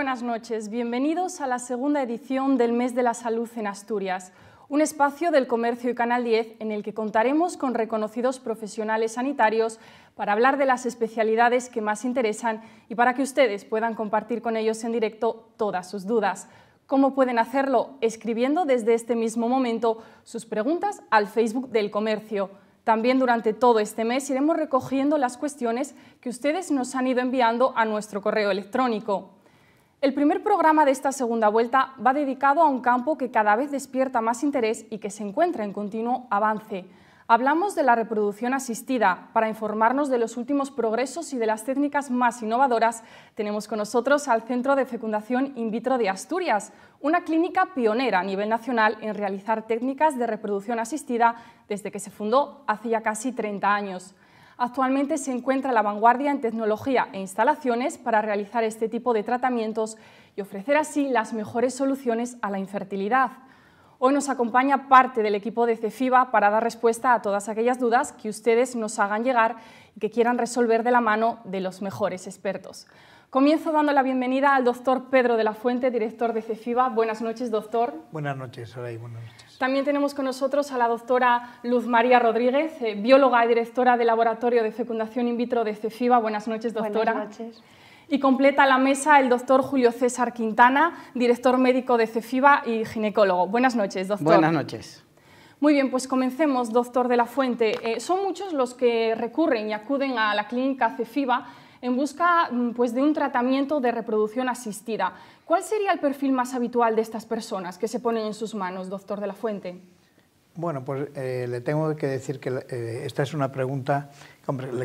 buenas noches. Bienvenidos a la segunda edición del Mes de la Salud en Asturias, un espacio del Comercio y Canal 10 en el que contaremos con reconocidos profesionales sanitarios para hablar de las especialidades que más interesan y para que ustedes puedan compartir con ellos en directo todas sus dudas. ¿Cómo pueden hacerlo? Escribiendo desde este mismo momento sus preguntas al Facebook del Comercio. También durante todo este mes iremos recogiendo las cuestiones que ustedes nos han ido enviando a nuestro correo electrónico. El primer programa de esta segunda vuelta va dedicado a un campo que cada vez despierta más interés y que se encuentra en continuo avance. Hablamos de la reproducción asistida. Para informarnos de los últimos progresos y de las técnicas más innovadoras, tenemos con nosotros al Centro de Fecundación In Vitro de Asturias, una clínica pionera a nivel nacional en realizar técnicas de reproducción asistida desde que se fundó hace ya casi 30 años. Actualmente se encuentra a la vanguardia en tecnología e instalaciones para realizar este tipo de tratamientos y ofrecer así las mejores soluciones a la infertilidad. Hoy nos acompaña parte del equipo de CEFIBA para dar respuesta a todas aquellas dudas que ustedes nos hagan llegar y que quieran resolver de la mano de los mejores expertos. Comienzo dando la bienvenida al doctor Pedro de la Fuente, director de CEFIBA. Buenas noches, doctor. Buenas noches, Saray, buenas noches. También tenemos con nosotros a la doctora Luz María Rodríguez, bióloga y directora del Laboratorio de Fecundación In Vitro de CEFIBA. Buenas noches, doctora. Buenas noches. Y completa la mesa el doctor Julio César Quintana, director médico de CEFIBA y ginecólogo. Buenas noches, doctor. Buenas noches. Muy bien, pues comencemos, doctor de la Fuente. Son muchos los que recurren y acuden a la clínica CEFIBA en busca pues, de un tratamiento de reproducción asistida. ¿Cuál sería el perfil más habitual de estas personas que se ponen en sus manos, doctor de la Fuente? Bueno, pues le tengo que decir que esta es una pregunta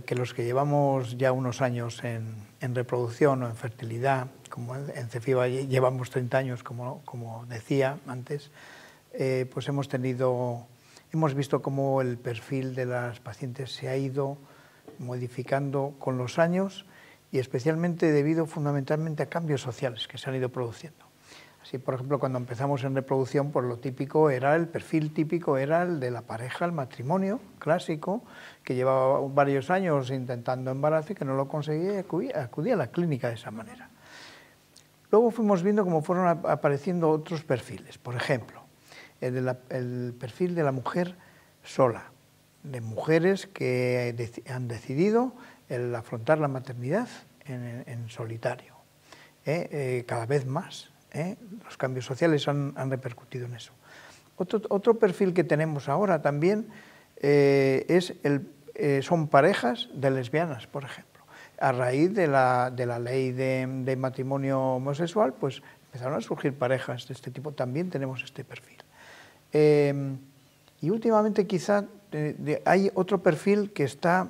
que los que llevamos ya unos años en reproducción o en fertilidad, como en CEFIBA llevamos 30 años, como decía antes, pues hemos visto cómo el perfil de las pacientes se ha ido modificando con los años y especialmente debido fundamentalmente a cambios sociales que se han ido produciendo. Así, por ejemplo, cuando empezamos en reproducción, pues lo típico era, el perfil típico era el de la pareja, el matrimonio clásico, que llevaba varios años intentando embarazo y que no lo conseguía y acudía a la clínica de esa manera. Luego fuimos viendo cómo fueron apareciendo otros perfiles, por ejemplo, el perfil de la mujer sola, de mujeres que han decidido el afrontar la maternidad en solitario. Cada vez más, los cambios sociales han repercutido en eso. Otro perfil que tenemos ahora también son parejas de lesbianas, por ejemplo. A raíz de la ley de matrimonio homosexual, pues empezaron a surgir parejas de este tipo. También tenemos este perfil. Y últimamente quizá hay otro perfil que está,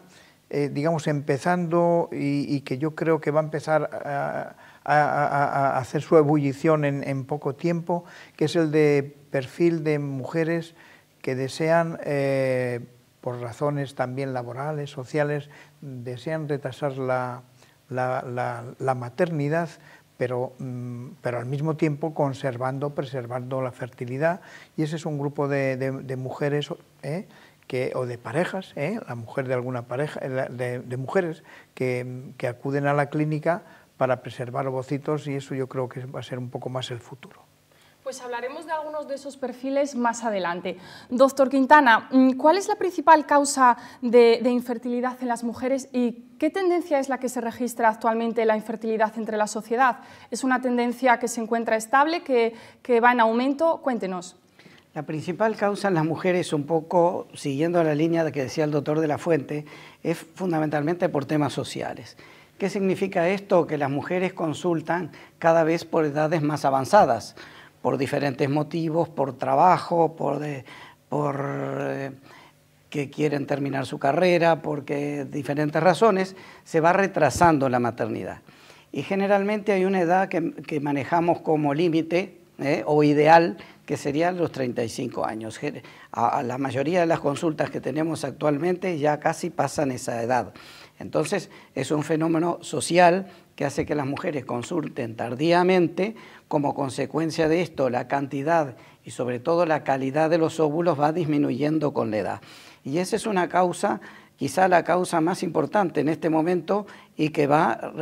digamos, empezando y que yo creo que va a empezar a hacer su ebullición en poco tiempo, que es el de perfil de mujeres que desean, por razones también laborales, sociales, desean retrasar la maternidad, pero al mismo tiempo preservando la fertilidad, y ese es un grupo de mujeres o de parejas, la mujer de alguna pareja, de mujeres que acuden a la clínica para preservar ovocitos, y eso yo creo que va a ser un poco más el futuro. Pues hablaremos de algunos de esos perfiles más adelante. Doctor Quintana, ¿cuál es la principal causa de infertilidad en las mujeres y qué tendencia es la que se registra actualmente en la infertilidad entre la sociedad? ¿Es una tendencia que se encuentra estable, que va en aumento? Cuéntenos. La principal causa en las mujeres, un poco siguiendo la línea de que decía el doctor de la Fuente, es fundamentalmente por temas sociales. ¿Qué significa esto? Que las mujeres consultan cada vez por edades más avanzadas, por diferentes motivos, por trabajo, por que quieren terminar su carrera, porque diferentes razones, se va retrasando la maternidad. Y generalmente hay una edad que manejamos como límite o ideal, que serían los 35 años. La mayoría de las consultas que tenemos actualmente ya casi pasan esa edad. Entonces, es un fenómeno social que hace que las mujeres consulten tardíamente. Como consecuencia de esto, la cantidad y sobre todo la calidad de los óvulos va disminuyendo con la edad. Y esa es una causa quizá la causa más importante en este momento y que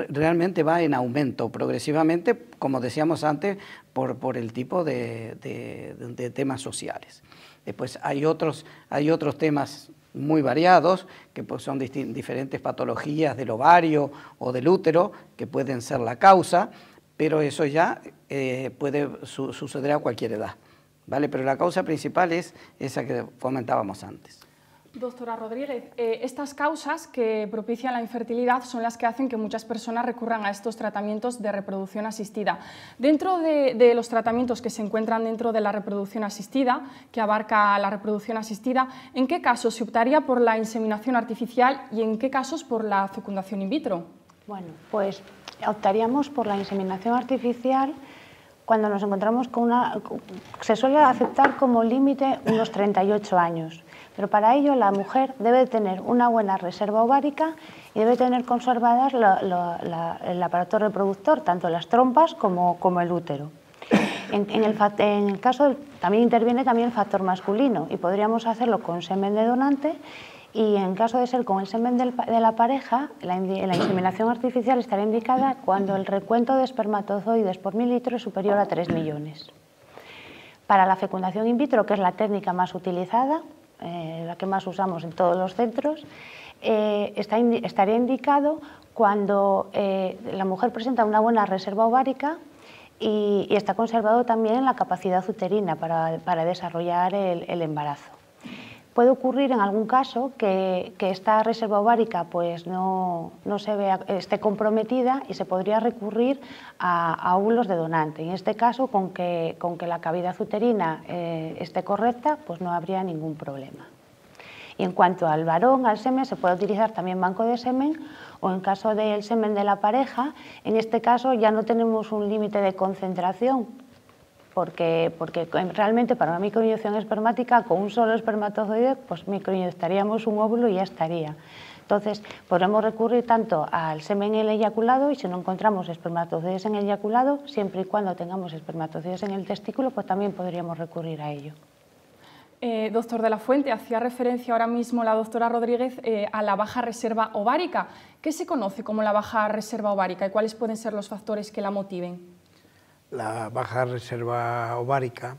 realmente va en aumento progresivamente, como decíamos antes, por el tipo de temas sociales. Después hay otros temas muy variados, que pues son diferentes patologías del ovario o del útero, que pueden ser la causa, pero eso ya puede suceder a cualquier edad, ¿vale? Pero la causa principal es esa que comentábamos antes. Doctora Rodríguez, estas causas que propician la infertilidad son las que hacen que muchas personas recurran a estos tratamientos de reproducción asistida. Dentro de los tratamientos que se encuentran dentro de la reproducción asistida, que abarca la reproducción asistida, ¿en qué casos se optaría por la inseminación artificial y en qué casos por la fecundación in vitro? Bueno, pues optaríamos por la inseminación artificial cuando nos encontramos con se suele aceptar como límite unos 38 años. Pero para ello la mujer debe tener una buena reserva ovárica y debe tener conservadas el aparato reproductor, tanto las trompas como el útero. En el caso también interviene el factor masculino y podríamos hacerlo con semen de donante, y en caso de ser con el semen de la pareja, la inseminación artificial estará indicada cuando el recuento de espermatozoides por mililitro es superior a 3 millones. Para la fecundación in vitro, que es la técnica más utilizada, la que más usamos en todos los centros, estaría indicado cuando la mujer presenta una buena reserva ovárica y está conservado también la capacidad uterina para desarrollar el embarazo. Puede ocurrir en algún caso que esta reserva ovárica pues no esté comprometida y se podría recurrir a óvulos de donante. En este caso, con que la cavidad uterina esté correcta, pues no habría ningún problema. Y en cuanto al varón, al semen, se puede utilizar también banco de semen, o en caso del semen de la pareja, en este caso ya no tenemos un límite de concentración, porque realmente para una microinyección espermática con un solo espermatozoide pues microinyectaríamos un óvulo y ya estaría. Entonces podremos recurrir tanto al semen en el eyaculado, y si no encontramos espermatozoides en el eyaculado, siempre y cuando tengamos espermatozoides en el testículo, pues también podríamos recurrir a ello. Doctor de la Fuente, hacía referencia ahora mismo la doctora Rodríguez a la baja reserva ovárica. ¿Qué se conoce como la baja reserva ovárica y cuáles pueden ser los factores que la motiven? La baja reserva ovárica,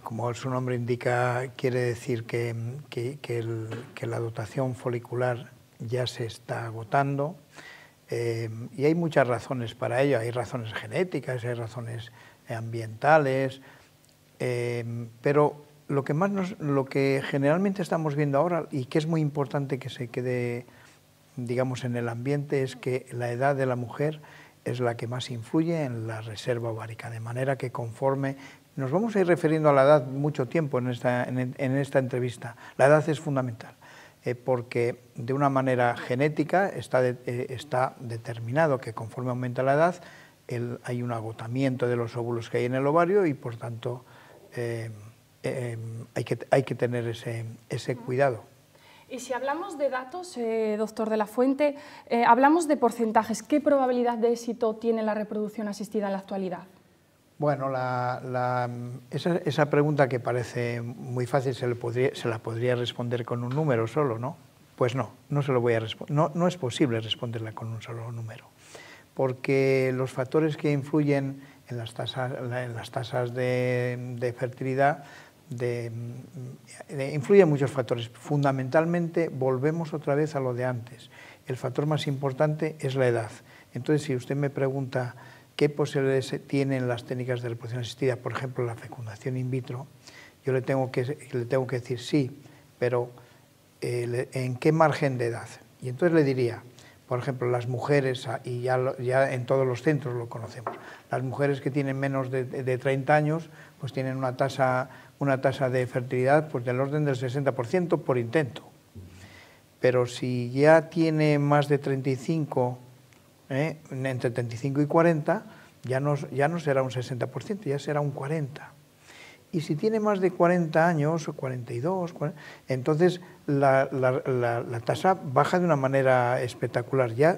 como su nombre indica, quiere decir que la dotación folicular ya se está agotando, y hay muchas razones para ello. Hay razones genéticas, hay razones ambientales, pero lo que generalmente estamos viendo ahora, y que es muy importante que se quede, digamos, en el ambiente, es que la edad de la mujer es la que más influye en la reserva ovárica, de manera que conforme nos vamos a ir refiriendo a la edad mucho tiempo en esta entrevista. La edad es fundamental, porque de una manera genética está determinado que conforme aumenta la edad hay un agotamiento de los óvulos que hay en el ovario, y por tanto hay que tener ese cuidado. Y si hablamos de datos, doctor de la Fuente, hablamos de porcentajes. ¿Qué probabilidad de éxito tiene la reproducción asistida en la actualidad? Bueno, esa pregunta, que parece muy fácil, se la podría responder con un número solo, ¿no? Pues no se lo voy a responder. No es posible responderla con un solo número, porque los factores que influyen en las tasas de fertilidad influyen muchos factores. Fundamentalmente, volvemos otra vez a lo de antes. El factor más importante es la edad. Entonces, si usted me pregunta qué posibilidades tienen las técnicas de reproducción asistida, por ejemplo, la fecundación in vitro, yo le tengo que decir sí, pero ¿en qué margen de edad? Y entonces le diría, por ejemplo, las mujeres, y ya en todos los centros lo conocemos, las mujeres que tienen menos de 30 años, pues tienen una tasa de fertilidad pues del orden del 60% por intento. Pero si ya tiene más de 35, entre 35 y 40, ya no será un 60%, ya será un 40%. Y si tiene más de 40 años, o 42, entonces la tasa baja de una manera espectacular. Ya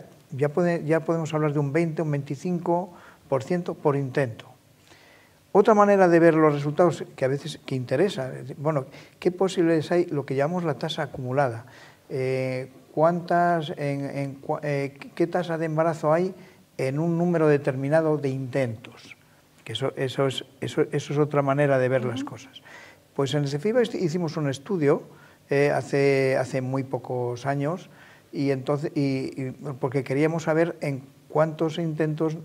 podemos hablar de un 20, un 25% por intento. Otra manera de ver los resultados que a veces interesa, bueno, ¿qué posibilidades hay? Lo que llamamos la tasa acumulada. ¿qué tasa de embarazo hay en un número determinado de intentos? Que eso es otra manera de ver las cosas. Pues en el CEFIBA hicimos un estudio hace muy pocos años porque queríamos saber en cuántos intentos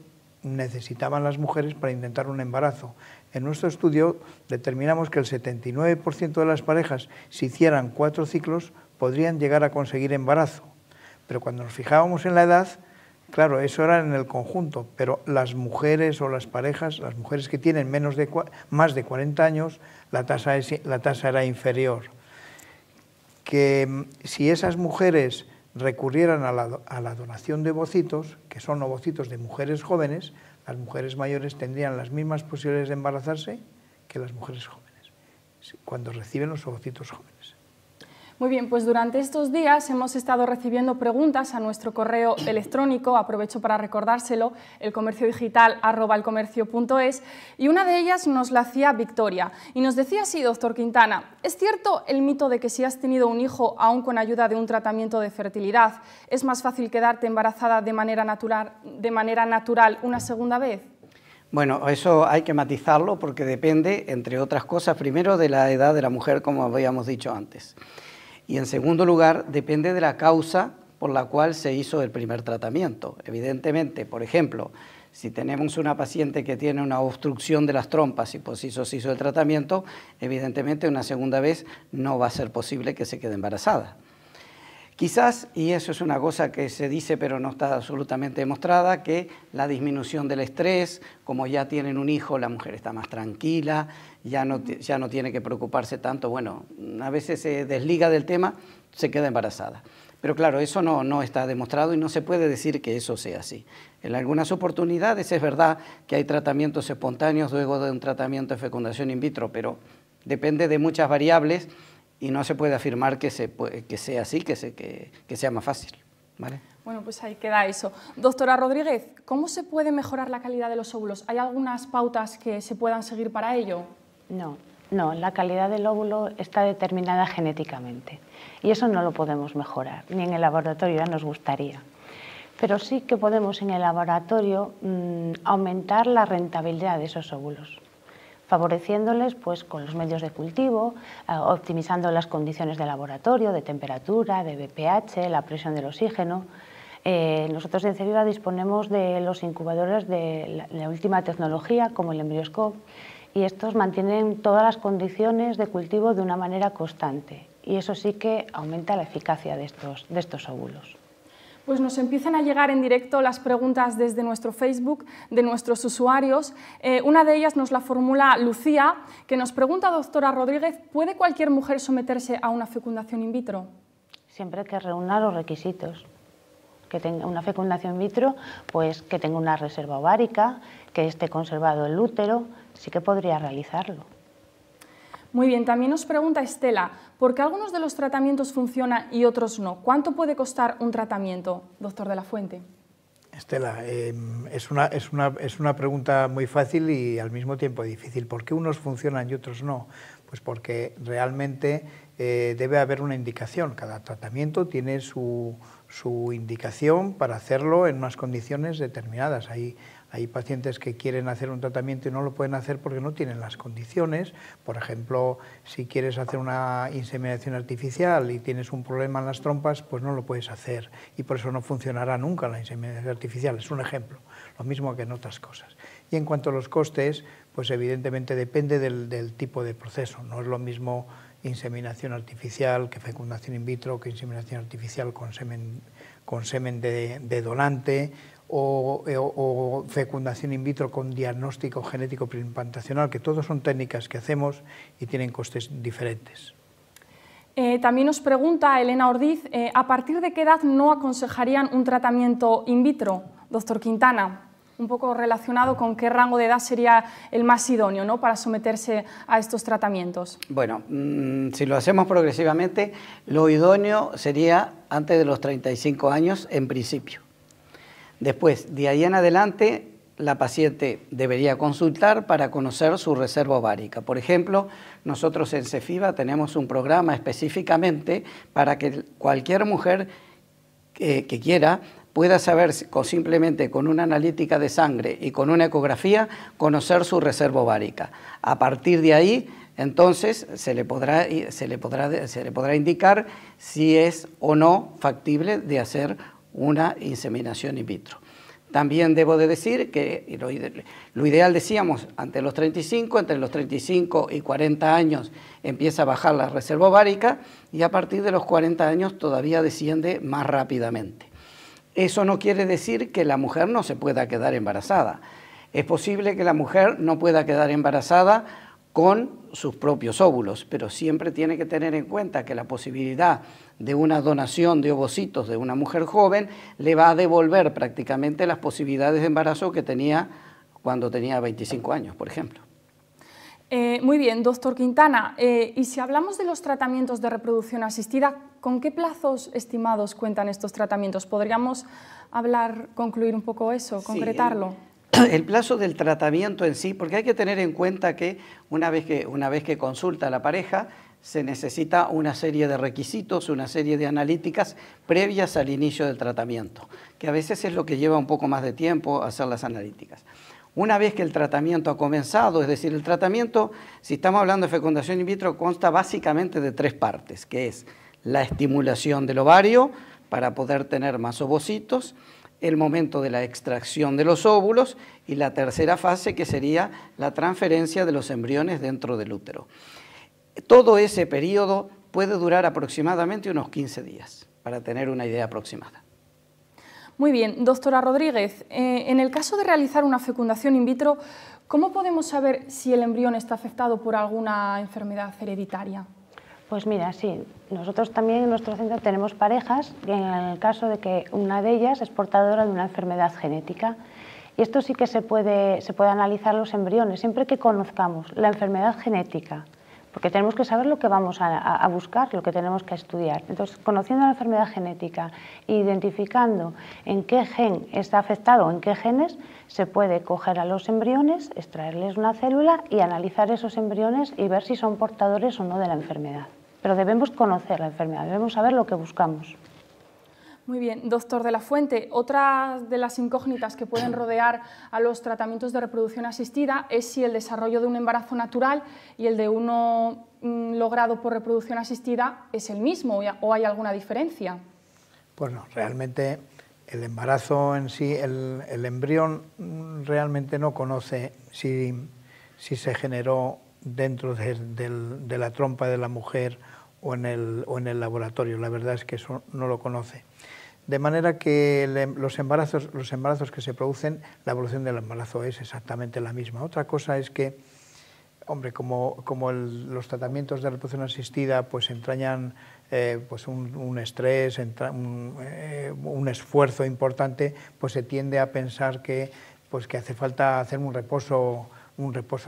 necesitaban las mujeres para intentar un embarazo. En nuestro estudio determinamos que el 79% de las parejas, si hicieran 4 ciclos, podrían llegar a conseguir embarazo. Pero cuando nos fijábamos en la edad, claro, eso era en el conjunto, pero las mujeres o las parejas, las mujeres que tienen más de 40 años, la tasa era inferior. Que si esas mujeres recurrieran a la donación de ovocitos, que son ovocitos de mujeres jóvenes, las mujeres mayores tendrían las mismas posibilidades de embarazarse que las mujeres jóvenes, cuando reciben los ovocitos jóvenes. Muy bien, pues durante estos días hemos estado recibiendo preguntas a nuestro correo electrónico, aprovecho para recordárselo, elcomerciodigital@elcomercio.es, y una de ellas nos la hacía Victoria, y nos decía así, doctor Quintana: ¿es cierto el mito de que si has tenido un hijo, aún con ayuda de un tratamiento de fertilidad, es más fácil quedarte embarazada de manera natural una segunda vez? Bueno, eso hay que matizarlo porque depende, entre otras cosas, primero de la edad de la mujer, como habíamos dicho antes. Y en segundo lugar, depende de la causa por la cual se hizo el primer tratamiento. Evidentemente, por ejemplo, si tenemos una paciente que tiene una obstrucción de las trompas y pues se hizo el tratamiento, evidentemente una segunda vez no va a ser posible que se quede embarazada. Quizás, y eso es una cosa que se dice pero no está absolutamente demostrada, que la disminución del estrés, como ya tienen un hijo, la mujer está más tranquila, ya no tiene que preocuparse tanto, bueno, a veces se desliga del tema, se queda embarazada. Pero claro, eso no está demostrado y no se puede decir que eso sea así. En algunas oportunidades es verdad que hay tratamientos espontáneos luego de un tratamiento de fecundación in vitro, pero depende de muchas variables y no se puede afirmar que sea así, que sea más fácil, ¿vale? Bueno, pues ahí queda eso. Doctora Rodríguez, ¿cómo se puede mejorar la calidad de los óvulos? ¿Hay algunas pautas que se puedan seguir para ello? No, la calidad del óvulo está determinada genéticamente y eso no lo podemos mejorar, ni en el laboratorio, ya nos gustaría. Pero sí que podemos en el laboratorio aumentar la rentabilidad de esos óvulos, favoreciéndoles pues, con los medios de cultivo, optimizando las condiciones de laboratorio, de temperatura, de pH, la presión del oxígeno. Nosotros en CEFIBA disponemos de los incubadores de la última tecnología, como el Embryoscope, y estos mantienen todas las condiciones de cultivo de una manera constante, y eso sí que aumenta la eficacia de estos óvulos. Pues nos empiezan a llegar en directo las preguntas desde nuestro Facebook de nuestros usuarios. Una de ellas nos la formula Lucía, que nos pregunta, doctora Rodríguez, ¿puede cualquier mujer someterse a una fecundación in vitro? Siempre que reúna los requisitos. Que tenga una fecundación in vitro, pues que tenga una reserva ovárica, que esté conservado el útero, sí que podría realizarlo. Muy bien, también nos pregunta Estela, ¿por qué algunos de los tratamientos funcionan y otros no? ¿Cuánto puede costar un tratamiento, doctor de la Fuente? Estela, es una pregunta muy fácil y al mismo tiempo difícil. ¿Por qué unos funcionan y otros no? Pues porque realmente debe haber una indicación. Cada tratamiento tiene su indicación para hacerlo en unas condiciones determinadas. Hay pacientes que quieren hacer un tratamiento y no lo pueden hacer porque no tienen las condiciones. Por ejemplo, si quieres hacer una inseminación artificial y tienes un problema en las trompas, pues no lo puedes hacer y por eso no funcionará nunca la inseminación artificial. Es un ejemplo, lo mismo que en otras cosas. Y en cuanto a los costes, pues evidentemente depende del tipo de proceso. No es lo mismo inseminación artificial que fecundación in vitro, que inseminación artificial con semen de donante, o fecundación in vitro con diagnóstico genético preimplantacional, que todos son técnicas que hacemos y tienen costes diferentes. También nos pregunta Elena Ordiz, ¿a partir de qué edad no aconsejarían un tratamiento in vitro, doctor Quintana? Un poco relacionado con qué rango de edad sería el más idóneo, ¿no?, para someterse a estos tratamientos. Bueno, si lo hacemos progresivamente, lo idóneo sería antes de los 35 años en principio. Después, de ahí en adelante, la paciente debería consultar para conocer su reserva ovárica. Por ejemplo, nosotros en Cefiva tenemos un programa específicamente para que cualquier mujer que quiera pueda saber simplemente con una analítica de sangre y con una ecografía conocer su reserva ovárica. A partir de ahí, entonces, se le podrá indicar si es o no factible de hacer una inseminación in vitro. También debo de decir que lo ideal, decíamos, entre los 35 y 40 años empieza a bajar la reserva ovárica y a partir de los 40 años todavía desciende más rápidamente. Eso no quiere decir que la mujer no se pueda quedar embarazada. Es posible que la mujer no pueda quedar embarazada con sus propios óvulos, pero siempre tiene que tener en cuenta que la posibilidad de una donación de ovocitos de una mujer joven le va a devolver prácticamente las posibilidades de embarazo que tenía cuando tenía 25 años, por ejemplo. Muy bien, doctor Quintana, y si hablamos de los tratamientos de reproducción asistida, ¿con qué plazos estimados cuentan estos tratamientos? ¿Podríamos concluir un poco eso, concretarlo? Sí, el plazo del tratamiento en sí, porque hay que tener en cuenta que una vez que consulta a la pareja, se necesita una serie de requisitos, una serie de analíticas previas al inicio del tratamiento, que a veces es lo que lleva un poco más de tiempo hacer las analíticas. Una vez que el tratamiento ha comenzado, es decir, el tratamiento, si estamos hablando de fecundación in vitro, consta básicamente de 3 partes, que es la estimulación del ovario para poder tener más ovocitos, el momento de la extracción de los óvulos y la tercera fase, que sería la transferencia de los embriones dentro del útero. Todo ese periodo puede durar aproximadamente unos 15 días, para tener una idea aproximada. Muy bien, doctora Rodríguez, en el caso de realizar una fecundación in vitro, ¿cómo podemos saber si el embrión está afectado por alguna enfermedad hereditaria? Pues mira, sí, nosotros también en nuestro centro tenemos parejas y en el caso de que una de ellas es portadora de una enfermedad genética. Y esto sí que se puede analizar los embriones, siempre que conozcamos la enfermedad genética, porque tenemos que saber lo que vamos a buscar, lo que tenemos que estudiar. Entonces, conociendo la enfermedad genética e identificando en qué gen está afectado o en qué genes, se puede coger a los embriones, extraerles una célula y analizar esos embriones y ver si son portadores o no de la enfermedad. Pero debemos conocer la enfermedad, debemos saber lo que buscamos. Muy bien, doctor de la Fuente, otra de las incógnitas que pueden rodear a los tratamientos de reproducción asistida es si el desarrollo de un embarazo natural y el de uno logrado por reproducción asistida es el mismo o hay alguna diferencia. Pues no, realmente el embarazo en sí, el embrión realmente no conoce si se generó dentro de la trompa de la mujer o en el laboratorio. La verdad es que eso no lo conoce. De manera que los embarazos que se producen, la evolución del embarazo es exactamente la misma. Otra cosa es que, hombre, como los tratamientos de reproducción asistida pues entrañan pues un estrés, un esfuerzo importante, pues se tiende a pensar que hace falta hacer un reposo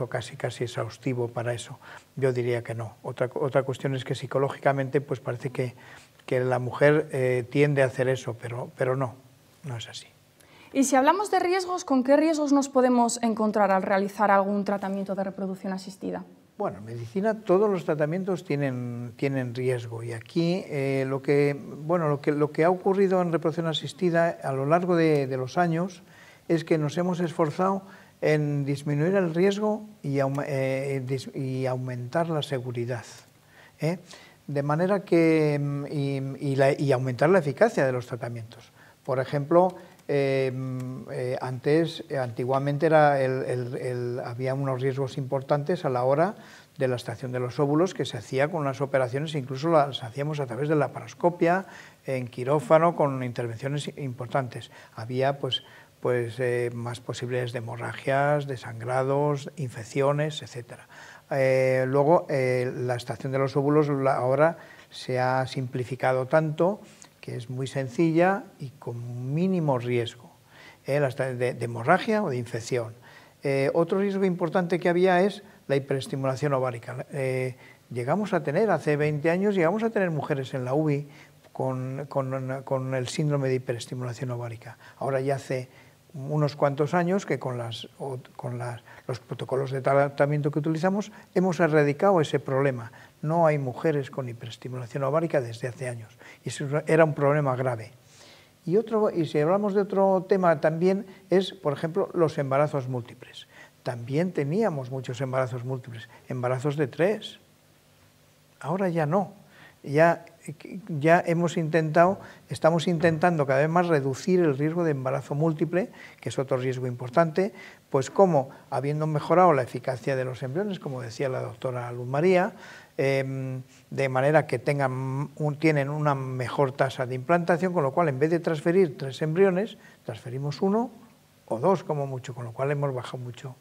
casi exhaustivo para eso. Yo diría que no. Otra cuestión es que psicológicamente pues parece que la mujer tiende a hacer eso, pero no es así. Y si hablamos de riesgos, ¿con qué riesgos nos podemos encontrar al realizar algún tratamiento de reproducción asistida? Bueno, en medicina todos los tratamientos tienen riesgo y aquí lo que ha ocurrido en reproducción asistida a lo largo de los años es que nos hemos esforzado en disminuir el riesgo y aumentar la seguridad, de manera que y aumentar la eficacia de los tratamientos. Por ejemplo, antiguamente había unos riesgos importantes a la hora de la extracción de los óvulos que se hacía con unas operaciones, incluso las hacíamos a través de la laparoscopia, en quirófano, con intervenciones importantes. Había más posibilidades de hemorragias, de sangrados, infecciones, etc. Luego, la extracción de los óvulos ahora se ha simplificado tanto que es muy sencilla y con mínimo riesgo de hemorragia o de infección. Otro riesgo importante que había es la hiperestimulación ovárica. Llegamos a tener, hace 20 años, llegamos a tener mujeres en la UBI con el síndrome de hiperestimulación ovárica. Ahora ya hace unos cuantos años que con los protocolos de tratamiento que utilizamos hemos erradicado ese problema. No hay mujeres con hiperestimulación ovárica desde hace años, y eso era un problema grave. Y si hablamos de otro tema también es, por ejemplo, los embarazos múltiples. También teníamos muchos embarazos múltiples, embarazos de 3. Ahora ya no. Ya estamos intentando cada vez más reducir el riesgo de embarazo múltiple, que es otro riesgo importante, pues como, habiendo mejorado la eficacia de los embriones, como decía la doctora Luz María, de manera que tienen una mejor tasa de implantación, con lo cual en vez de transferir 3 embriones, transferimos 1 o 2 como mucho, con lo cual hemos bajado mucho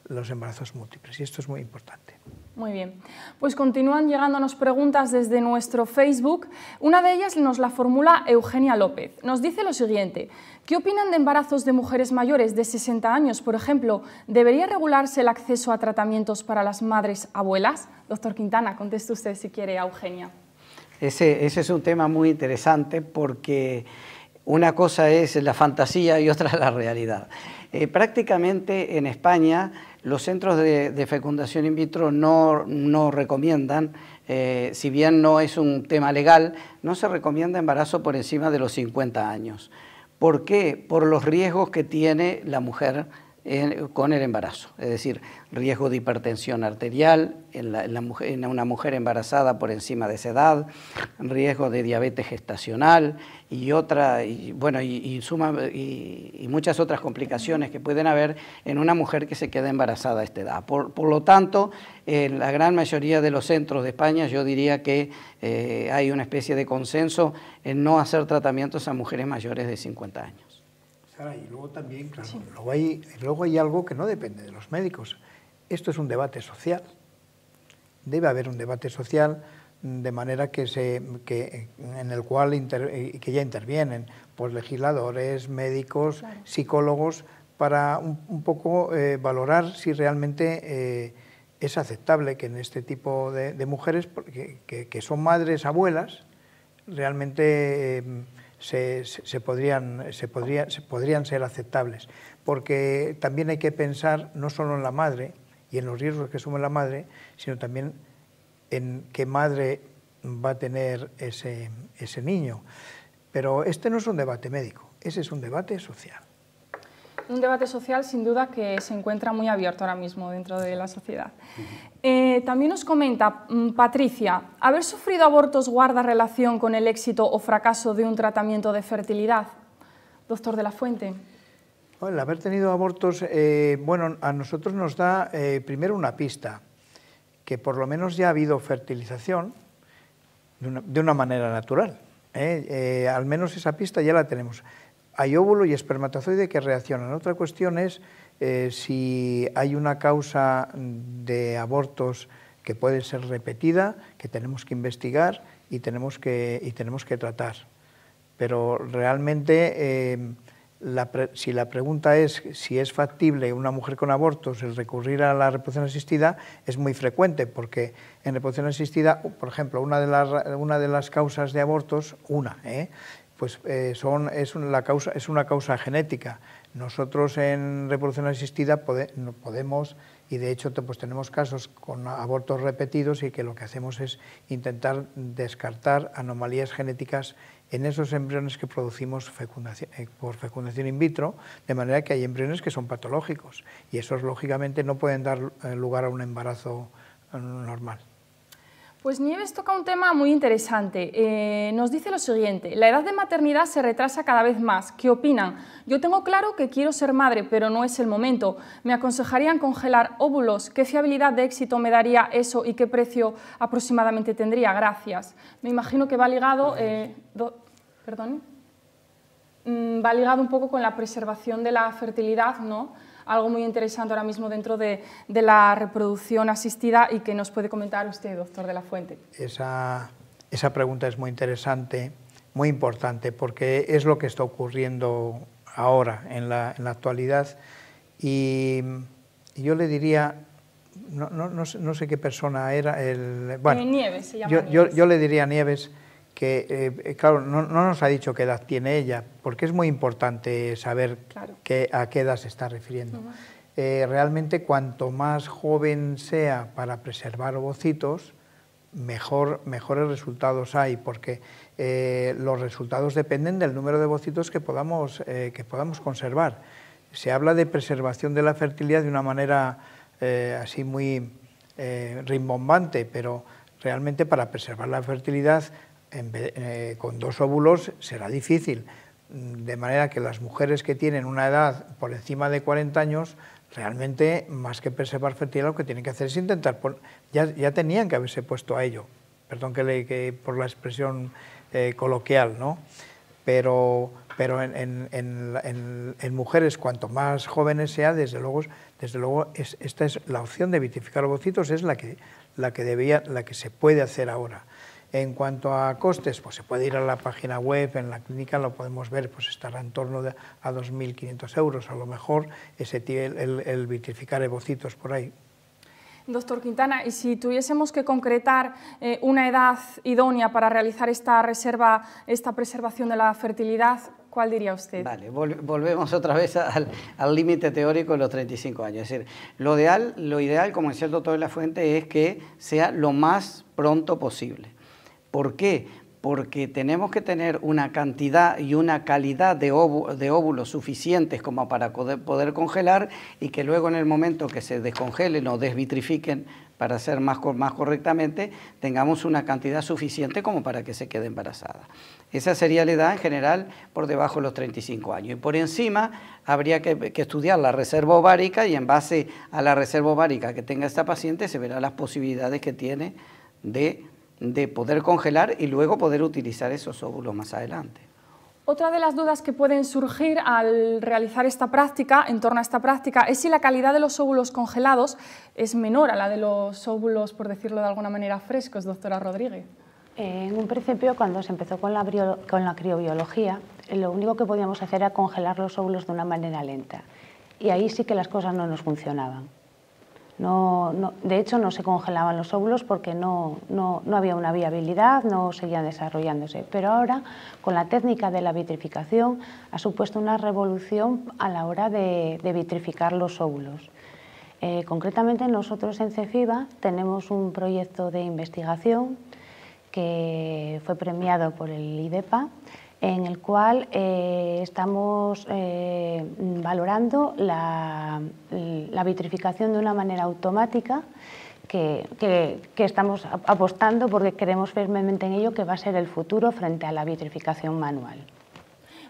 los embarazos múltiples, y esto es muy importante. Muy bien, pues continúan llegándonos preguntas desde nuestro Facebook. Una de ellas nos la formula Eugenia López. Nos dice lo siguiente: ¿qué opinan de embarazos de mujeres mayores de 60 años, por ejemplo? ¿Debería regularse el acceso a tratamientos para las madres abuelas? Doctor Quintana, conteste usted si quiere a Eugenia. Ese es un tema muy interesante porque una cosa es la fantasía y otra la realidad. Prácticamente en España los centros de fecundación in vitro no recomiendan, si bien no es un tema legal, no se recomienda embarazo por encima de los 50 años. ¿Por qué? Por los riesgos que tiene la mujer con el embarazo, es decir, riesgo de hipertensión arterial en una mujer embarazada por encima de esa edad, riesgo de diabetes gestacional y muchas otras complicaciones que pueden haber en una mujer que se queda embarazada a esta edad. Por lo tanto, en la gran mayoría de los centros de España yo diría que hay una especie de consenso en no hacer tratamientos a mujeres mayores de 50 años. Y luego también, claro, sí, luego hay algo que no depende de los médicos. Esto es un debate social. Debe haber un debate social de manera en el cual que ya intervienen pues, legisladores, médicos, claro, psicólogos, para un poco valorar si realmente es aceptable que en este tipo de mujeres que son madres, abuelas, realmente podrían ser aceptables, porque también hay que pensar no solo en la madre y en los riesgos que asume la madre, sino también en qué madre va a tener ese niño. Pero este no es un debate médico, ese es un debate social. Un debate social sin duda que se encuentra muy abierto ahora mismo dentro de la sociedad. También nos comenta Patricia, ¿haber sufrido abortos guarda relación con el éxito o fracaso de un tratamiento de fertilidad? Doctor de la Fuente. Bueno, el haber tenido abortos, bueno, a nosotros nos da primero una pista, que por lo menos ya ha habido fertilización de una manera natural. Al menos esa pista ya la tenemos. Hay óvulo y espermatozoide que reaccionan. Otra cuestión es si hay una causa de abortos que puede ser repetida, que tenemos que investigar y tenemos que tratar. Pero realmente, si la pregunta es si es factible una mujer con abortos el recurrir a la reproducción asistida, es muy frecuente, porque en reproducción asistida, por ejemplo, una de las causas de abortos, pues es una causa genética. Nosotros en reproducción asistida podemos, y de hecho pues tenemos casos con abortos repetidos y que lo que hacemos es intentar descartar anomalías genéticas en esos embriones que producimos por fecundación in vitro, de manera que hay embriones que son patológicos y esos lógicamente no pueden dar lugar a un embarazo normal. Pues Nieves toca un tema muy interesante. Nos dice lo siguiente: la edad de maternidad se retrasa cada vez más. ¿Qué opinan? Yo tengo claro que quiero ser madre, pero no es el momento. ¿Me aconsejarían congelar óvulos? ¿Qué fiabilidad de éxito me daría eso y qué precio aproximadamente tendría? Gracias. Me imagino que va ligado, va ligado un poco con la preservación de la fertilidad, ¿no? Algo muy interesante ahora mismo dentro de la reproducción asistida y que nos puede comentar usted, doctor de la Fuente. Esa pregunta es muy interesante, muy importante, porque es lo que está ocurriendo ahora, en la actualidad. Y yo le diría, no sé qué persona era, Nieves, se llama Nieves. Yo le diría a Nieves que claro, no nos ha dicho qué edad tiene ella, porque es muy importante saber Claro. a qué edad se está refiriendo. Realmente, cuanto más joven sea para preservar ovocitos, mejores resultados hay, porque los resultados dependen del número de ovocitos que podamos conservar. Se habla de preservación de la fertilidad de una manera así muy rimbombante, pero realmente para preservar la fertilidad con 2 óvulos será difícil, de manera que las mujeres que tienen una edad por encima de 40 años, realmente, más que preservar fertilidad, lo que tienen que hacer es intentar, ya tenían que haberse puesto a ello, perdón que por la expresión coloquial, ¿no? Pero en mujeres, cuanto más jóvenes sea, desde luego esta es la opción de vitrificar ovocitos, es la que se puede hacer ahora. En cuanto a costes, pues se puede ir a la página web, en la clínica lo podemos ver, pues estará en torno a 2.500 euros, a lo mejor el vitrificar ovocitos por ahí. Doctor Quintana, y si tuviésemos que concretar una edad idónea para realizar esta preservación de la fertilidad, ¿cuál diría usted? Vale, volvemos otra vez al límite teórico de los 35 años. Es decir, lo ideal, como decía el doctor de la Fuente, es que sea lo más pronto posible. ¿Por qué? Porque tenemos que tener una cantidad y una calidad de óvulos suficientes como para poder congelar, y que luego, en el momento que se descongelen o desvitrifiquen, para hacer más correctamente, tengamos una cantidad suficiente como para que se quede embarazada. Esa sería la edad en general por debajo de los 35 años. Y por encima habría que estudiar la reserva ovárica, y en base a la reserva ovárica que tenga esta paciente se verán las posibilidades que tiene de poder congelar y luego poder utilizar esos óvulos más adelante. Otra de las dudas que pueden surgir al realizar esta práctica, en torno a esta práctica, es si la calidad de los óvulos congelados es menor a la de los óvulos, por decirlo de alguna manera, frescos, doctora Rodríguez. En un principio, cuando se empezó con la criobiología, lo único que podíamos hacer era congelar los óvulos de una manera lenta. Y ahí sí que las cosas no nos funcionaban. De hecho, no se congelaban los óvulos porque no había una viabilidad, no seguían desarrollándose. Pero ahora, con la técnica de la vitrificación, ha supuesto una revolución a la hora de vitrificar los óvulos. Concretamente, nosotros en Cefiva tenemos un proyecto de investigación que fue premiado por el IDEPA, en el cual estamos valorando la vitrificación de una manera automática, que estamos apostando porque creemos firmemente en ello, que va a ser el futuro frente a la vitrificación manual.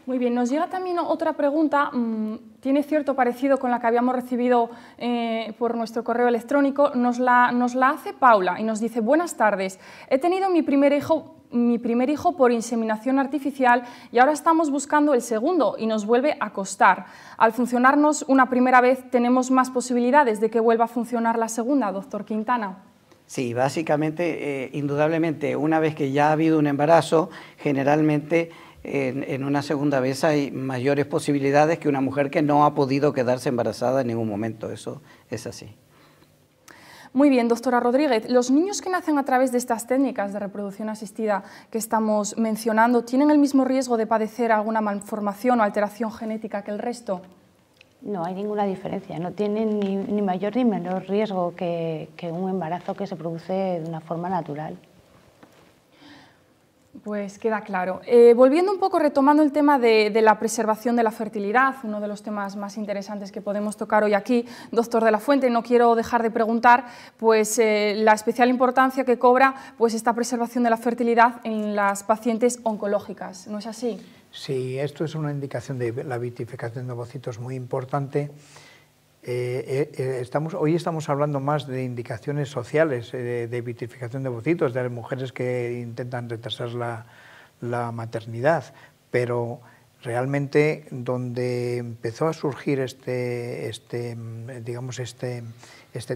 Muy bien, nos llega también otra pregunta, tiene cierto parecido con la que habíamos recibido por nuestro correo electrónico, nos la hace Paula y nos dice: buenas tardes, he tenido mi primer hijo por inseminación artificial y ahora estamos buscando el segundo y nos vuelve a costar. Al funcionarnos una primera vez, ¿tenemos más posibilidades de que vuelva a funcionar la segunda, doctor Quintana? Sí, básicamente, indudablemente, una vez que ya ha habido un embarazo, generalmente en una segunda vez hay mayores posibilidades que una mujer que no ha podido quedarse embarazada en ningún momento. Eso es así. Muy bien, doctora Rodríguez, ¿los niños que nacen a través de estas técnicas de reproducción asistida que estamos mencionando tienen el mismo riesgo de padecer alguna malformación o alteración genética que el resto? No hay ninguna diferencia, no tienen ni mayor ni menor riesgo que un embarazo que se produce de una forma natural. Pues queda claro. Volviendo un poco, retomando el tema de la preservación de la fertilidad, uno de los temas más interesantes que podemos tocar hoy aquí, doctor de la Fuente, no quiero dejar de preguntar pues, la especial importancia que cobra pues, esta preservación de la fertilidad en las pacientes oncológicas, ¿no es así? Sí, esto es una indicación de la vitrificación de ovocitos muy importante. Hoy estamos hablando más de indicaciones sociales de vitrificación de ovocitos, de mujeres que intentan retrasar la maternidad, pero realmente donde empezó a surgir este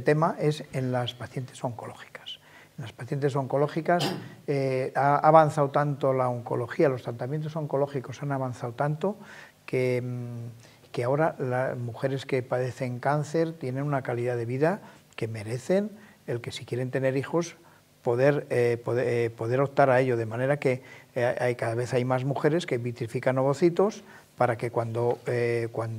tema es en las pacientes oncológicas. En las pacientes oncológicas ha avanzado tanto la oncología, los tratamientos oncológicos han avanzado tanto que ahora las mujeres que padecen cáncer tienen una calidad de vida que merecen el que, si quieren tener hijos, poder optar a ello, de manera que cada vez hay más mujeres que vitrifican ovocitos para que cuando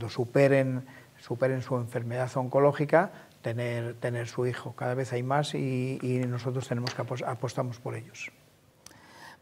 superen su enfermedad oncológica, tener su hijo. Cada vez hay más y nosotros apostamos por ellos.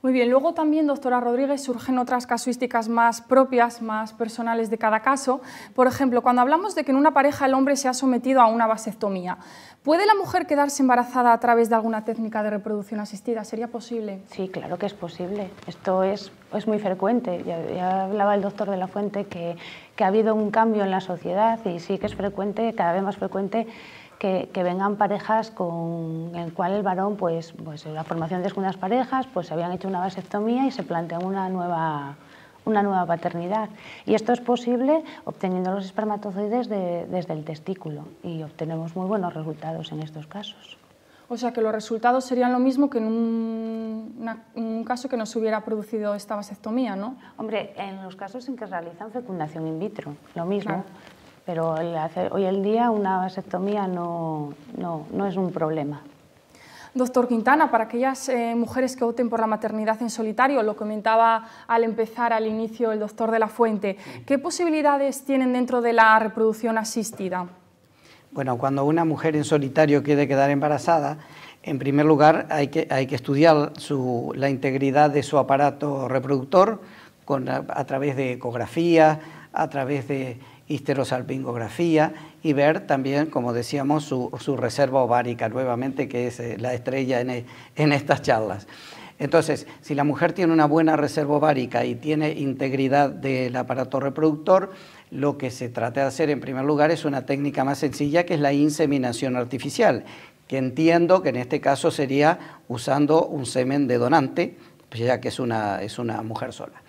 Muy bien, luego también, doctora Rodríguez, surgen otras casuísticas más propias, más personales de cada caso. Por ejemplo, cuando hablamos de que en una pareja el hombre se ha sometido a una vasectomía, ¿puede la mujer quedarse embarazada a través de alguna técnica de reproducción asistida? ¿Sería posible? Sí, claro que es posible. Esto es muy frecuente. Ya hablaba el doctor de la Fuente que ha habido un cambio en la sociedad y sí que es frecuente, cada vez más frecuente, que vengan parejas con el cual el varón, pues en la formación de segundas parejas, pues se habían hecho una vasectomía y se plantean una nueva paternidad. Y esto es posible obteniendo los espermatozoides desde el testículo y obtenemos muy buenos resultados en estos casos. O sea que los resultados serían lo mismo que en un caso que no se hubiera producido esta vasectomía, ¿no? Hombre, en los casos en que realizan fecundación in vitro, lo mismo. Claro. Pero hoy en día una vasectomía no es un problema. Doctor Quintana, para aquellas mujeres que opten por la maternidad en solitario, lo comentaba al inicio el doctor de la Fuente, ¿qué posibilidades tienen dentro de la reproducción asistida? Bueno, cuando una mujer en solitario quiere quedar embarazada, en primer lugar hay que estudiar la integridad de su aparato reproductor a través de ecografía, a través de histerosalpingografía y ver también, como decíamos, su reserva ovárica nuevamente, que es la estrella en estas charlas. Entonces, si la mujer tiene una buena reserva ovárica y tiene integridad del aparato reproductor, lo que se trata de hacer en primer lugar es una técnica más sencilla, que es la inseminación artificial, que entiendo que en este caso sería usando un semen de donante, ya que es una mujer sola.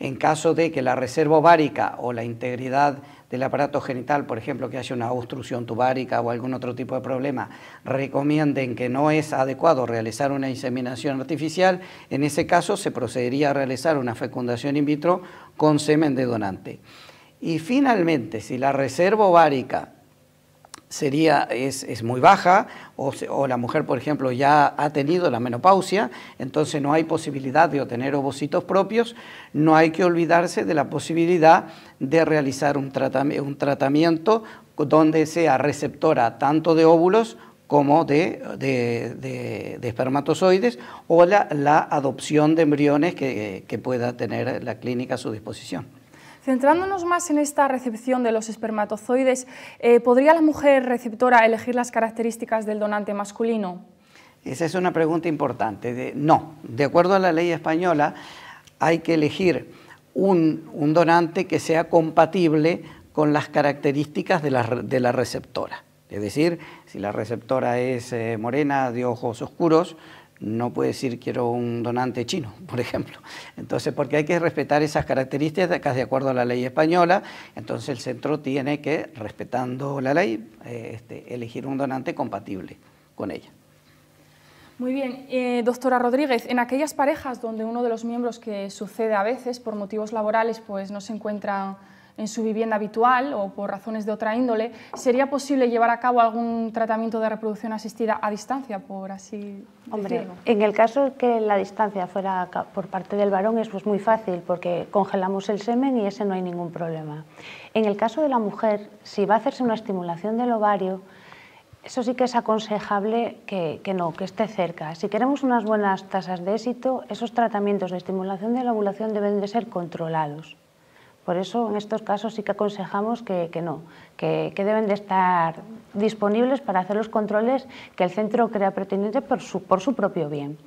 En caso de que la reserva ovárica o la integridad del aparato genital, por ejemplo, que haya una obstrucción tubárica o algún otro tipo de problema, recomienden que no es adecuado realizar una inseminación artificial, en ese caso se procedería a realizar una fecundación in vitro con semen de donante. Y finalmente, si la reserva ovárica es muy baja o la mujer, por ejemplo, ya ha tenido la menopausia, entonces no hay posibilidad de obtener ovocitos propios, no hay que olvidarse de la posibilidad de realizar un tratamiento donde sea receptora tanto de óvulos como de espermatozoides o la adopción de embriones que pueda tener la clínica a su disposición. Centrándonos más en esta recepción de los espermatozoides, ¿podría la mujer receptora elegir las características del donante masculino? Esa es una pregunta importante. No, de acuerdo a la ley española, hay que elegir un donante que sea compatible con las características de la receptora. Es decir, si la receptora es morena, de ojos oscuros, no puede decir quiero un donante chino, por ejemplo. Entonces, porque hay que respetar esas características de acuerdo a la ley española, entonces el centro tiene que, respetando la ley, elegir un donante compatible con ella. Muy bien, doctora Rodríguez, en aquellas parejas donde uno de los miembros, que sucede a veces por motivos laborales, pues no se encuentra en su vivienda habitual o por razones de otra índole, ¿sería posible llevar a cabo algún tratamiento de reproducción asistida a distancia, por así Hombre, decirlo? en el caso que la distancia fuera por parte del varón es pues muy fácil porque congelamos el semen y ese no hay ningún problema. En el caso de la mujer, si va a hacerse una estimulación del ovario, eso sí que es aconsejable que esté cerca. Si queremos unas buenas tasas de éxito, esos tratamientos de estimulación de la ovulación deben de ser controlados. Por eso, en estos casos sí que aconsejamos que deben de estar disponibles para hacer los controles que el centro crea pertinente por su propio bien.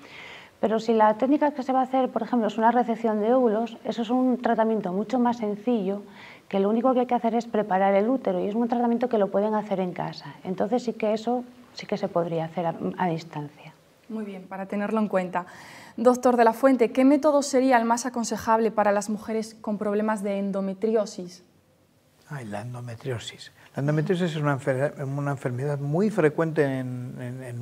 Pero si la técnica que se va a hacer, por ejemplo, es una recepción de óvulos, eso es un tratamiento mucho más sencillo, que lo único que hay que hacer es preparar el útero y es un tratamiento que lo pueden hacer en casa. Entonces sí que eso sí que se podría hacer a distancia. Muy bien, para tenerlo en cuenta. Doctor de la Fuente, ¿qué método sería el más aconsejable para las mujeres con problemas de endometriosis? La endometriosis. La endometriosis es una enfermedad muy frecuente en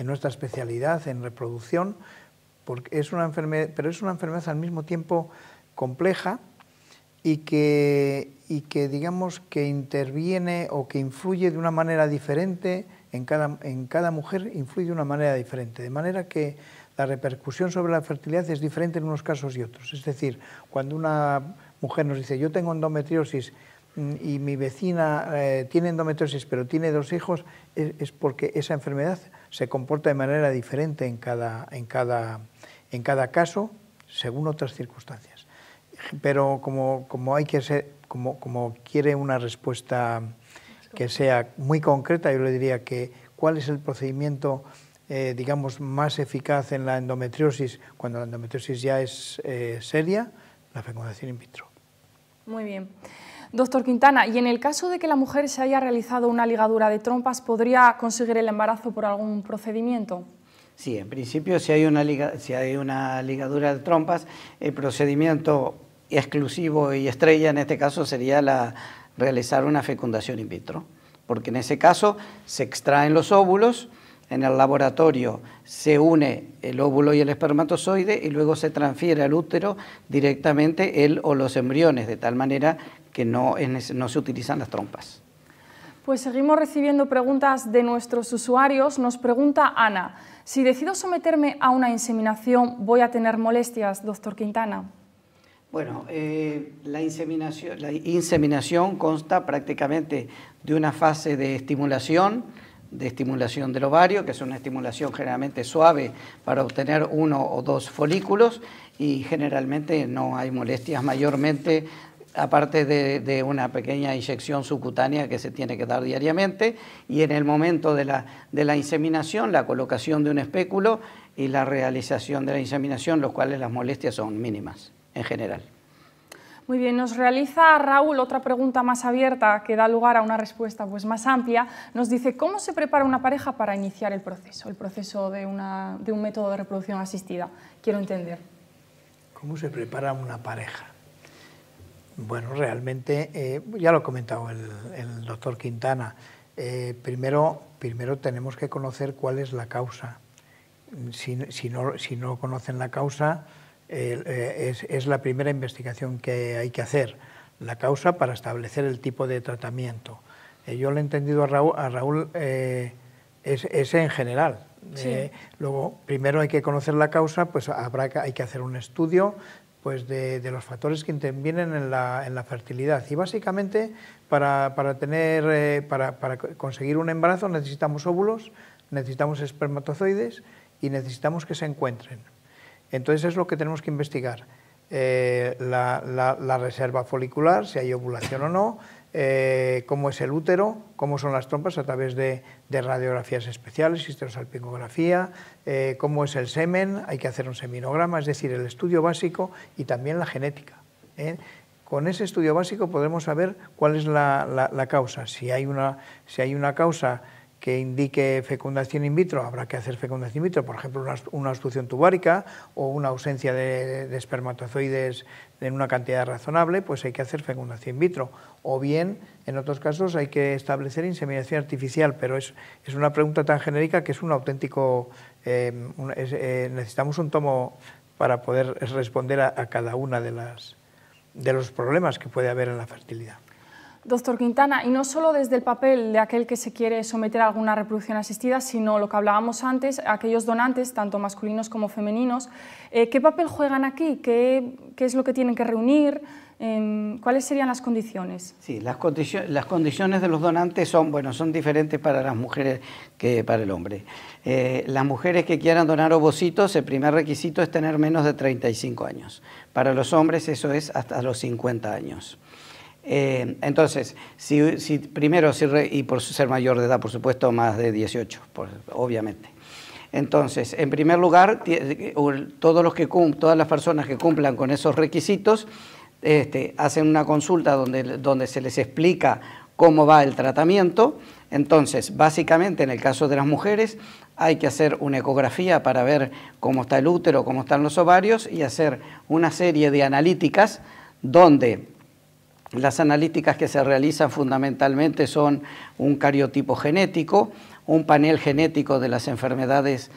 nuestra especialidad, en reproducción, porque pero es una enfermedad al mismo tiempo compleja y que digamos que interviene o que influye de una manera diferente en cada mujer influye de una manera diferente, de manera que la repercusión sobre la fertilidad es diferente en unos casos y otros. Es decir, cuando una mujer nos dice yo tengo endometriosis y mi vecina tiene endometriosis pero tiene 2 hijos, es porque esa enfermedad se comporta de manera diferente en cada caso según otras circunstancias. Pero como hay que ser, como quiere una respuesta que sea muy concreta, yo le diría que cuál es el procedimiento digamos más eficaz en la endometriosis cuando la endometriosis ya es seria, la fecundación in vitro. Muy bien. Doctor Quintana, y en el caso de que la mujer se haya realizado una ligadura de trompas, ¿podría conseguir el embarazo por algún procedimiento? Sí, en principio si hay una ligadura de trompas, el procedimiento exclusivo y estrella en este caso sería realizar una fecundación in vitro, porque en ese caso se extraen los óvulos, en el laboratorio se une el óvulo y el espermatozoide y luego se transfiere al útero directamente él o los embriones, de tal manera que no se utilizan las trompas. Pues seguimos recibiendo preguntas de nuestros usuarios. Nos pregunta Ana, si decido someterme a una inseminación, ¿voy a tener molestias, doctor Quintana? Bueno, la inseminación consta prácticamente de una fase de estimulación del ovario, que es una estimulación generalmente suave para obtener 1 o 2 folículos, y generalmente no hay molestias mayormente, aparte de una pequeña inyección subcutánea que se tiene que dar diariamente, y en el momento de la inseminación, la colocación de un espéculo y la realización de la inseminación, los cuales las molestias son mínimas en general. Muy bien, nos realiza Raúl otra pregunta más abierta que da lugar a una respuesta pues, más amplia. Nos dice, ¿cómo se prepara una pareja para iniciar el proceso de un método de reproducción asistida? Quiero entender. ¿Cómo se prepara una pareja? Bueno, realmente, ya lo ha comentado el doctor Quintana, primero tenemos que conocer cuál es la causa. Si no conocen la causa, es la primera investigación que hay que hacer, la causa para establecer el tipo de tratamiento. Yo lo he entendido a Raúl es en general. Sí. Luego, primero hay que conocer la causa, pues hay que hacer un estudio pues de los factores que intervienen en la fertilidad. Y básicamente para conseguir un embarazo necesitamos óvulos, necesitamos espermatozoides y necesitamos que se encuentren. Entonces es lo que tenemos que investigar, la reserva folicular, si hay ovulación o no, cómo es el útero, cómo son las trompas a través de radiografías especiales, histerosalpingografía, cómo es el semen, hay que hacer un seminograma, es decir, el estudio básico y también la genética. Con ese estudio básico podremos saber cuál es la causa. Si hay una causa que indique fecundación in vitro, habrá que hacer fecundación in vitro, por ejemplo, una obstrucción tubárica o una ausencia de espermatozoides en una cantidad razonable, pues hay que hacer fecundación in vitro. O bien, en otros casos, hay que establecer inseminación artificial, pero es una pregunta tan genérica que es un auténtico... necesitamos un tomo para poder responder a cada una de los problemas que puede haber en la fertilidad. Doctor Quintana, y no solo desde el papel de aquel que se quiere someter a alguna reproducción asistida, sino lo que hablábamos antes, aquellos donantes, tanto masculinos como femeninos, ¿qué papel juegan aquí? ¿Qué es lo que tienen que reunir? ¿Cuáles serían las condiciones? Sí, las condiciones de los donantes son diferentes para las mujeres que para el hombre. Las mujeres que quieran donar ovocitos, el primer requisito es tener menos de 35 años. Para los hombres eso es hasta los 50 años. Entonces, y por ser mayor de edad, por supuesto, más de 18, obviamente. Entonces, en primer lugar, todas las personas que cumplan con esos requisitos hacen una consulta donde se les explica cómo va el tratamiento. Entonces, básicamente, en el caso de las mujeres, hay que hacer una ecografía para ver cómo está el útero, cómo están los ovarios y hacer una serie de analíticas donde... Las analíticas que se realizan fundamentalmente son un cariotipo genético, un panel genético de las enfermedades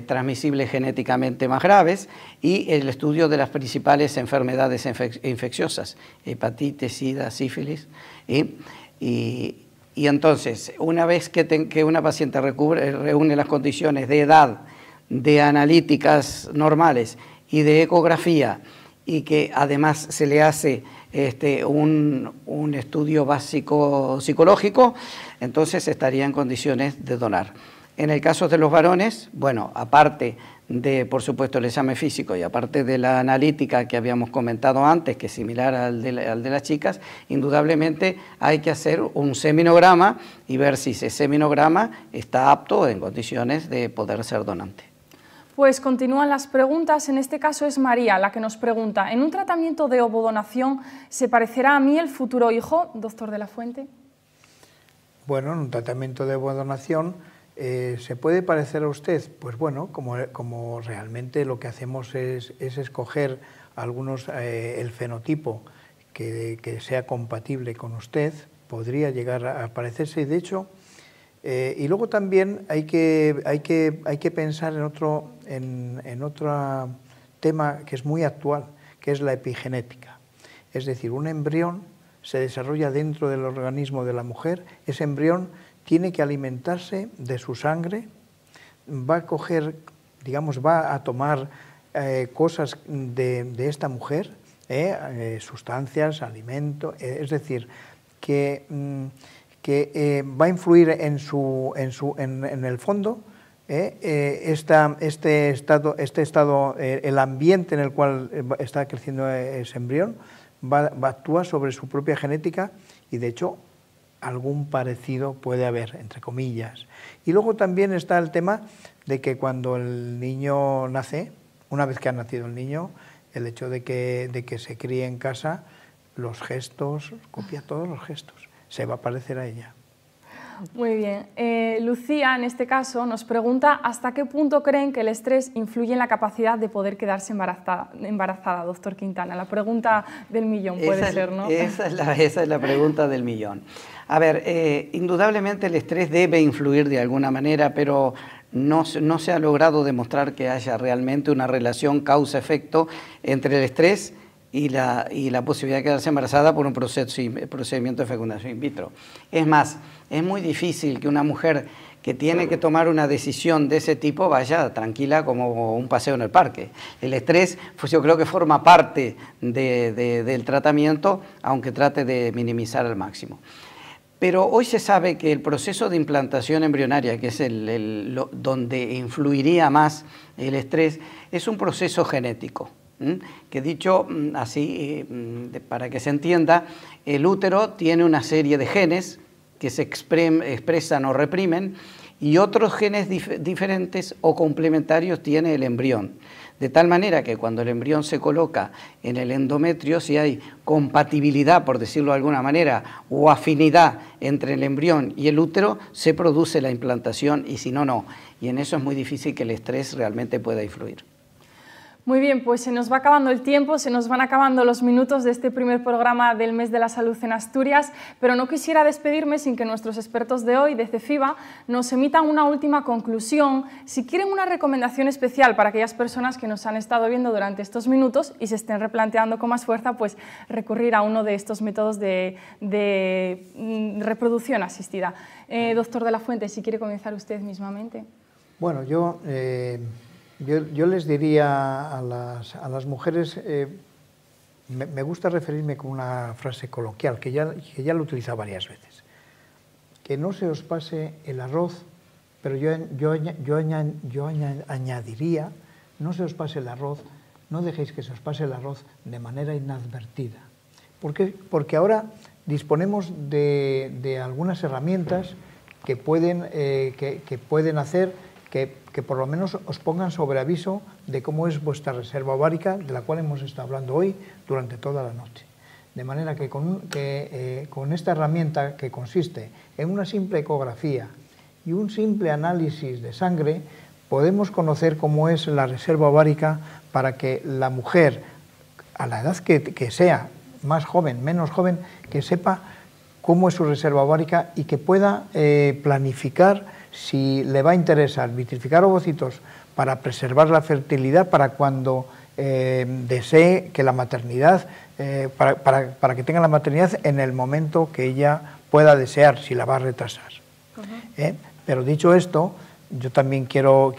transmisibles genéticamente más graves y el estudio de las principales enfermedades infecciosas, hepatitis, sida, sífilis. Y Y entonces, una vez que una paciente reúne las condiciones de edad, de analíticas normales y de ecografía, y que además se le hace un estudio básico psicológico, entonces estaría en condiciones de donar. En el caso de los varones, bueno, aparte de, por supuesto, el examen físico y aparte de la analítica que habíamos comentado antes, que es similar al de las chicas, indudablemente hay que hacer un seminograma y ver si ese seminograma está apto en condiciones de poder ser donante. Pues continúan las preguntas. En este caso es María la que nos pregunta: ¿en un tratamiento de ovodonación se parecerá a mí el futuro hijo, doctor de la Fuente? Bueno, en un tratamiento de ovodonación ¿se puede parecer a usted? Pues bueno, como realmente lo que hacemos es escoger el fenotipo que sea compatible con usted, podría llegar a parecerse, y de hecho, y luego también hay que pensar en otro tema que es muy actual, que es la epigenética. Es decir, un embrión se desarrolla dentro del organismo de la mujer, ese embrión tiene que alimentarse de su sangre, va a coger, digamos, va a tomar cosas de esta mujer, sustancias, alimento, es decir, que va a influir en el fondo este estado, el ambiente en el cual está creciendo ese embrión, va a actuar sobre su propia genética, y de hecho algún parecido puede haber, entre comillas. Y luego también está el tema de que cuando el niño nace, una vez que ha nacido el niño, el hecho de que se críe en casa, los gestos, copia todos los gestos, se va a parecer a ella. Muy bien. Lucía, en este caso, nos pregunta ¿hasta qué punto creen que el estrés influye en la capacidad de poder quedarse embarazada, doctor Quintana? La pregunta del millón puede ser, ¿no? Esa es la pregunta del millón. A ver, indudablemente el estrés debe influir de alguna manera, pero no se ha logrado demostrar que haya realmente una relación causa-efecto entre el estrés y la posibilidad de quedarse embarazada por un procedimiento de fecundación in vitro. Es más, es muy difícil que una mujer que tiene que tomar una decisión de ese tipo vaya tranquila como un paseo en el parque. El estrés, pues yo creo que forma parte del tratamiento, aunque trate de minimizar al máximo. Pero hoy se sabe que el proceso de implantación embrionaria, que es donde influiría más el estrés, es un proceso genético. Que dicho así, para que se entienda, el útero tiene una serie de genes que se expresan o reprimen, y otros genes diferentes o complementarios tiene el embrión. De tal manera que cuando el embrión se coloca en el endometrio, si hay compatibilidad, por decirlo de alguna manera, o afinidad entre el embrión y el útero, se produce la implantación, y si no, no. Y en eso es muy difícil que el estrés realmente pueda influir. Muy bien, pues se nos va acabando el tiempo, se nos van acabando los minutos de este primer programa del Mes de la Salud en Asturias, pero no quisiera despedirme sin que nuestros expertos de hoy, de CEFIBA, nos emitan una última conclusión. Si quieren una recomendación especial para aquellas personas que nos han estado viendo durante estos minutos y se estén replanteando con más fuerza, pues recurrir a uno de estos métodos de reproducción asistida. Doctor de la Fuente, si quiere comenzar usted mismamente. Bueno, yo les diría a las mujeres, me gusta referirme con una frase coloquial que ya lo he utilizado varias veces, que no se os pase el arroz, pero yo añadiría, no se os pase el arroz, no dejéis que se os pase el arroz de manera inadvertida. ¿Por qué? Porque ahora disponemos de algunas herramientas que pueden hacer que por lo menos os pongan sobre aviso de cómo es vuestra reserva ovárica, de la cual hemos estado hablando hoy durante toda la noche. De manera que con esta herramienta, que consiste en una simple ecografía y un simple análisis de sangre, podemos conocer cómo es la reserva ovárica, para que la mujer, a la edad que sea, más joven, menos joven, que sepa cómo es su reserva ovárica y que pueda planificar si le va a interesar vitrificar ovocitos para preservar la fertilidad, para cuando desee que la maternidad, para que tenga la maternidad en el momento que ella pueda desear, si la va a retrasar. Pero dicho esto, yo también quiero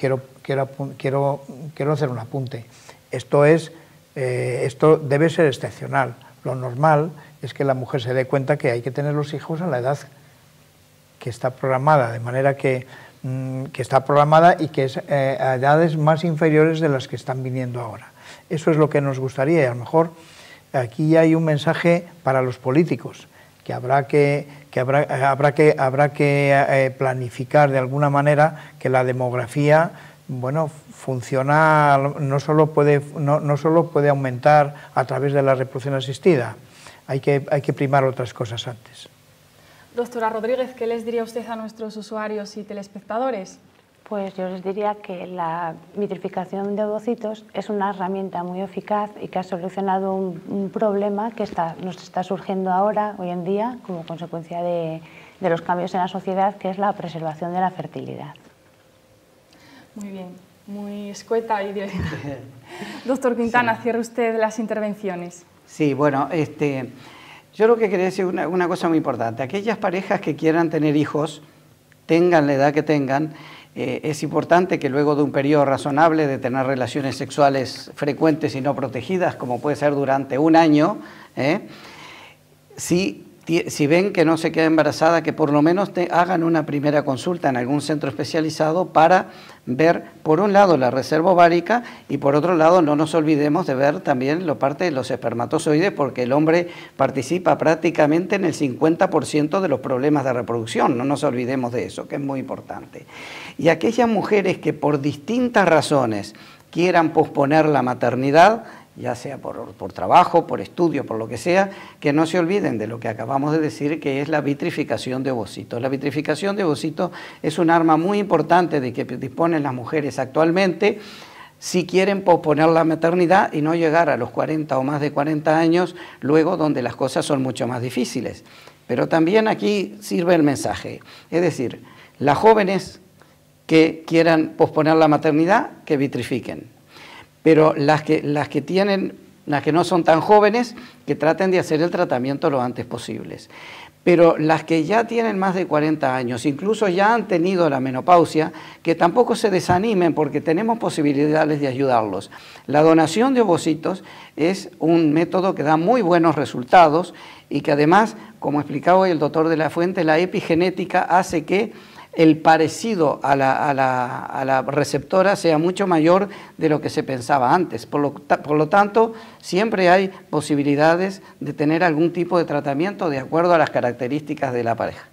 hacer un apunte. Esto debe ser excepcional. Lo normal es que la mujer se dé cuenta que hay que tener los hijos a la edad que está programada, de manera que está programada y que es a edades más inferiores de las que están viniendo ahora. Eso es lo que nos gustaría, y a lo mejor aquí hay un mensaje para los políticos, que habrá que planificar de alguna manera que la demografía, bueno, funciona, no solo puede aumentar a través de la reproducción asistida, hay que primar otras cosas antes. Doctora Rodríguez, ¿qué les diría usted a nuestros usuarios y telespectadores? Pues yo les diría que la vitrificación de ovocitos es una herramienta muy eficaz y que ha solucionado un problema que nos está surgiendo ahora, hoy en día, como consecuencia de los cambios en la sociedad, que es la preservación de la fertilidad. Muy bien, muy escueta y directa. Doctor Quintana, cierre usted las intervenciones. Sí, bueno, yo lo que quería decir una cosa muy importante. Aquellas parejas que quieran tener hijos, tengan la edad que tengan, es importante que luego de un periodo razonable de tener relaciones sexuales frecuentes y no protegidas, como puede ser durante un año, si ven que no se queda embarazada, que por lo menos hagan una primera consulta en algún centro especializado para ver, por un lado, la reserva ovárica y por otro lado, no nos olvidemos de ver también la parte de los espermatozoides, porque el hombre participa prácticamente en el 50% de los problemas de reproducción, no nos olvidemos de eso, que es muy importante. Y aquellas mujeres que por distintas razones quieran posponer la maternidad, ya sea por trabajo, por estudio, por lo que sea, que no se olviden de lo que acabamos de decir, que es la vitrificación de ovocitos. La vitrificación de ovocitos es un arma muy importante de que disponen las mujeres actualmente si quieren posponer la maternidad y no llegar a los 40 o más de 40 años, luego donde las cosas son mucho más difíciles. Pero también aquí sirve el mensaje, es decir, las jóvenes que quieran posponer la maternidad, que vitrifiquen. Pero las que no son tan jóvenes, que traten de hacer el tratamiento lo antes posible. Pero las que ya tienen más de 40 años, incluso ya han tenido la menopausia, que tampoco se desanimen porque tenemos posibilidades de ayudarlos. La donación de ovocitos es un método que da muy buenos resultados y que además, como explicaba hoy el doctor de la Fuente, la epigenética hace que el parecido a la receptora sea mucho mayor de lo que se pensaba antes. Por lo tanto, siempre hay posibilidades de tener algún tipo de tratamiento de acuerdo a las características de la pareja.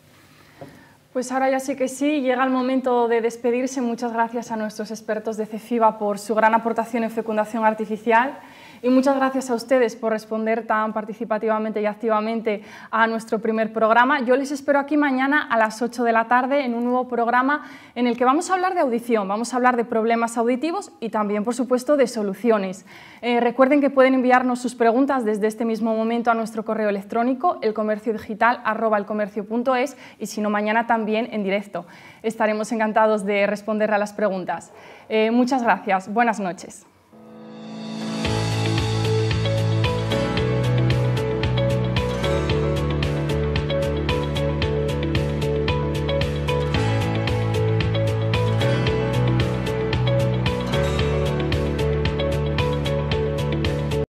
Pues ahora ya sí que sí, llega el momento de despedirse. Muchas gracias a nuestros expertos de CEFIBA por su gran aportación en fecundación artificial. Y muchas gracias a ustedes por responder tan participativamente y activamente a nuestro primer programa. Yo les espero aquí mañana a las 8 de la tarde en un nuevo programa en el que vamos a hablar de audición, vamos a hablar de problemas auditivos y también, por supuesto, de soluciones. Recuerden que pueden enviarnos sus preguntas desde este mismo momento a nuestro correo electrónico, elcomerciodigital@elcomercio.es, y si no, mañana también en directo. Estaremos encantados de responder a las preguntas. Muchas gracias. Buenas noches.